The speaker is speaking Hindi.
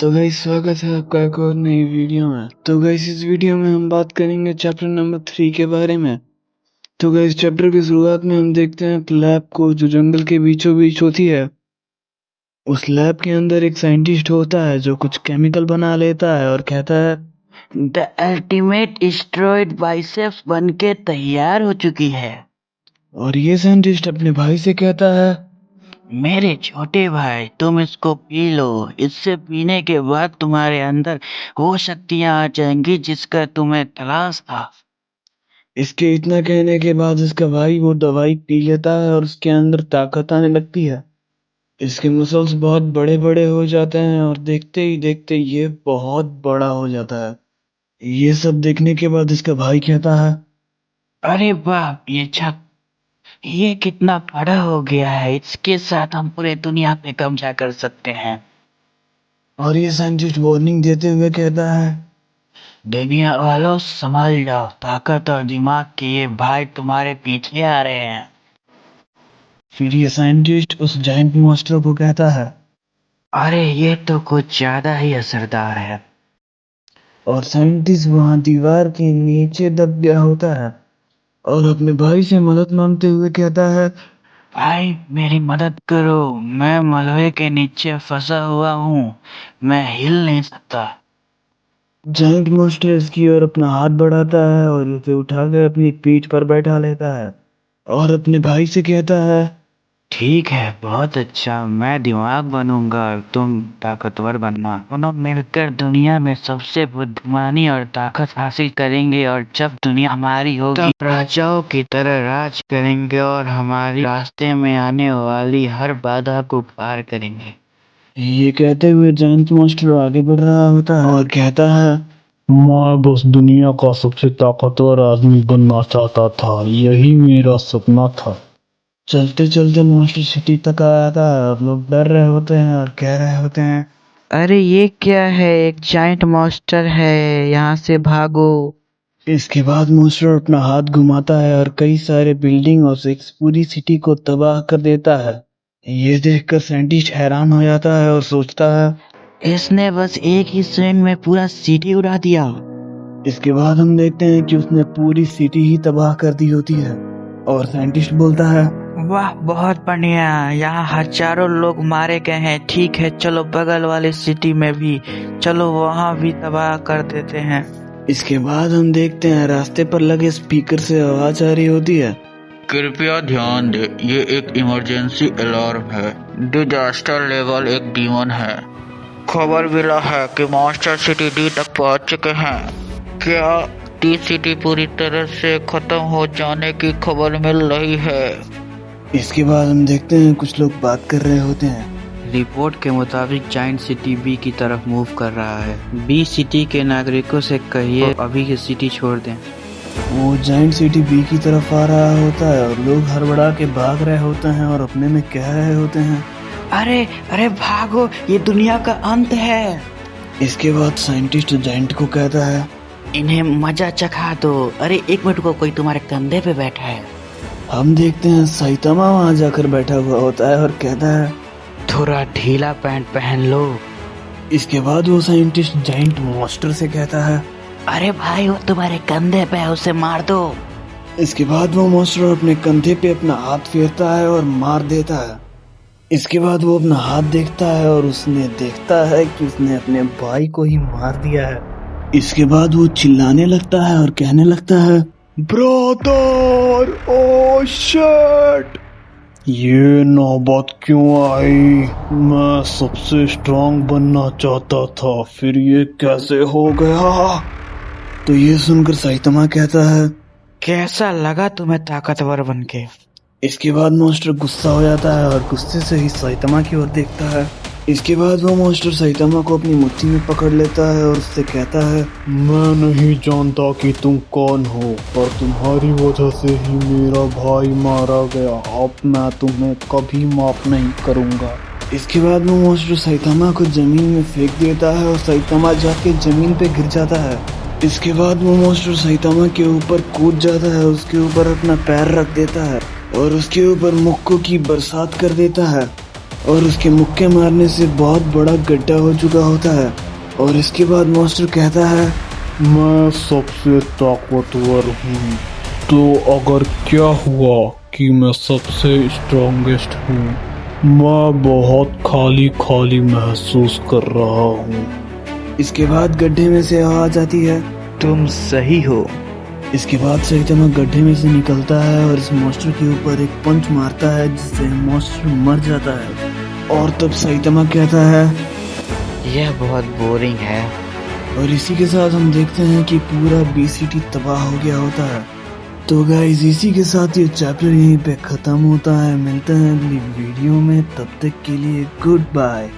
तो गाइस स्वागत है आपका एक और नई वीडियो में। तो गाइस इस वीडियो में हम बात करेंगे चैप्टर नंबर 3 के बारे में। तो गाइस चैप्टर की शुरुआत में हम देखते हैं लैब को जो जंगल के बीचों बीच होती है। उस लैब के अंदर एक साइंटिस्ट होता है जो कुछ केमिकल बना लेता है और कहता है द अल्टीमेट स्टेरॉइड बाइसेप्स बनके तैयार हो चुकी है। और ये साइंटिस्ट अपने भाई से कहता है मेरे छोटे भाई, तुम इसको पी लो। इससे पीने के बाद तुम्हारे अंदर वो शक्तियां आ जाएंगी जिसका तुम्हें तलाश था। इसके इतना कहने के बाद उसका भाई वो दवाई पी लेता है और उसके अंदर ताकत आने लगती है। इसके मसल्स बहुत बड़े बड़े हो जाते हैं और देखते ही देखते ये बहुत बड़ा हो जाता है। ये सब देखने के बाद इसका भाई कहता है अरे वाह, ये कितना बड़ा हो गया है। इसके साथ हम पूरे दुनिया पे कब्जा कर सकते हैं। और ये साइंटिस्ट वार्निंग देते हुए कहता है दुनिया वालों, संभल जाओ। ताकत और दिमाग के ये भाई तुम्हारे पीछे आ रहे हैं। फिर ये साइंटिस्ट उस जायंट मॉन्स्टर को कहता है अरे ये तो कुछ ज्यादा ही असरदार है। और साइंटिस्ट वहां दीवार के नीचे दब गया होता है और अपने भाई से मदद मांगते हुए कहता है भाई मेरी मदद करो, मैं मलबे के नीचे फंसा हुआ हूँ, मैं हिल नहीं सकता। जायंट मॉन्स्टर इसकी ओर अपना हाथ बढ़ाता है और उसे उठाकर अपनी पीठ पर बैठा लेता है और अपने भाई से कहता है ठीक है, बहुत अच्छा। मैं दिमाग बनूंगा और तुम ताकतवर बनना। दोनों मिलकर दुनिया में सबसे बुद्धिमानी और ताकत हासिल करेंगे और जब दुनिया हमारी होगी तब राजाओं की तरह राज करेंगे और हमारे रास्ते में आने वाली हर बाधा को पार करेंगे। ये कहते हुए जायंट मॉन्स्टर आगे बढ़ रहा होता है और कहता है मैं बस दुनिया का सबसे ताकतवर आदमी बनना चाहता था, यही मेरा सपना था। चलते चलते मॉन्स्टर सिटी तक आता है और लोग डर रहे होते हैं और कह रहे होते हैं अरे ये क्या है, एक जाइंट मॉन्स्टर है, यहाँ से भागो। इसके बाद मॉन्स्टर अपना हाथ घुमाता है और कई सारे बिल्डिंग और एक पूरी सिटी को तबाह कर देता है। ये देखकर साइंटिस्ट हैरान हो जाता है और सोचता है इसने बस एक ही स्विंग में पूरा सिटी उड़ा दिया। इसके बाद हम देखते हैं कि उसने पूरी सिटी ही तबाह कर दी होती है और साइंटिस्ट बोलता है वाह, बहुत बढ़िया। यहाँ हजारों लोग मारे गए हैं। ठीक है, चलो बगल वाली सिटी में भी चलो, वहाँ भी तबाह कर देते हैं। इसके बाद हम देखते हैं रास्ते पर लगे स्पीकर से आवाज आ रही होती है कृपया ध्यान दे, ये एक इमरजेंसी अलार्म है। डिजास्टर लेवल एक डीमन है। खबर मिला है कि मॉन्स्टर सिटी डी तक पहुंच चुके हैं। क्या डी सिटी पूरी तरह से खत्म हो जाने की खबर मिल रही है? इसके बाद हम देखते हैं कुछ लोग बात कर रहे होते हैं। रिपोर्ट के मुताबिक जाइंट सिटी बी की तरफ मूव कर रहा है। बी सिटी के नागरिकों से कहिए अभी की सिटी छोड़ दें। वो जाइंट सिटी बी की तरफ आ रहा होता है और लोग हड़बड़ा के भाग रहे होते हैं और अपने में कह रहे होते हैं अरे अरे भागो, ये दुनिया का अंत है। इसके बाद साइंटिस्ट जाइंट को कहता है इन्हें मजा चखा दो। अरे एक मिनट को, कोई तुम्हारे कंधे पे बैठा है। हम देखते हैं साइतामा वहां जाकर बैठा हुआ होता है और कहता है थोड़ा ढीला पैंट पहन लो। इसके बाद वो साइंटिस्ट जाइंट मॉन्स्टर से कहता है अरे भाई, वो तुम्हारे कंधे पे है, उसे मार दो। इसके बाद वो मॉन्स्टर अपने कंधे पे अपना हाथ फेरता है और मार देता है। इसके बाद वो अपना हाथ देखता है और उसने देखता है कि उसने अपने भाई को ही मार दिया है। इसके बाद वो चिल्लाने लगता है और कहने लगता है ब्रदर, ओ शिट, ये नौबत क्यों आई? मैं सबसे स्ट्रांग बनना चाहता था, फिर ये कैसे हो गया? तो ये सुनकर साइतामा कहता है कैसा लगा तुम्हें ताकतवर बनके? इसके बाद मॉन्स्टर गुस्सा हो जाता है और गुस्से से ही साइतामा की ओर देखता है। इसके बाद वो मॉन्स्टर साइतामा को अपनी मुट्ठी में पकड़ लेता है और उससे कहता है मैं नहीं जानता कि तुम कौन हो, पर तुम्हारी वजह से ही मेरा भाई मारा गया। अब मैं तुम्हें कभी माफ नहीं करूंगा। इसके बाद वो मॉन्स्टर साइतामा को जमीन में फेंक देता है और साइतामा जाके जमीन पे गिर जाता है। इसके बाद वो मॉन्स्टर साइतामा के ऊपर कूद जाता है, उसके ऊपर अपना पैर रख देता है और उसके ऊपर मुक्कों की बरसात कर देता है। और उसके मुक्के मारने से बहुत बड़ा गड्ढा हो चुका होता है। और इसके बाद मॉन्स्टर कहता है, मैं सबसे ताकतवर हूँ, तो अगर क्या हुआ कि मैं सबसे स्ट्रॉन्गेस्ट हूँ, मैं बहुत खाली खाली महसूस कर रहा हूँ। इसके बाद गड्ढे में से आवाज आती है, तुम सही हो। इसके बाद सैतामा गड्ढे में से निकलता है और इस मॉन्स्टर के ऊपर एक पंच मारता है जिससे मॉन्स्टर मर जाता है। और तब सैतामा कहता है, यह बहुत बोरिंग है। और इसी के साथ हम देखते हैं कि पूरा बीसीटी तबाह हो गया होता है। तो गाइस इसी के साथ ये चैप्टर यहीं पे खत्म होता है। मिलते हैं अगली वीडियो में, तब तक के लिए गुड बाय।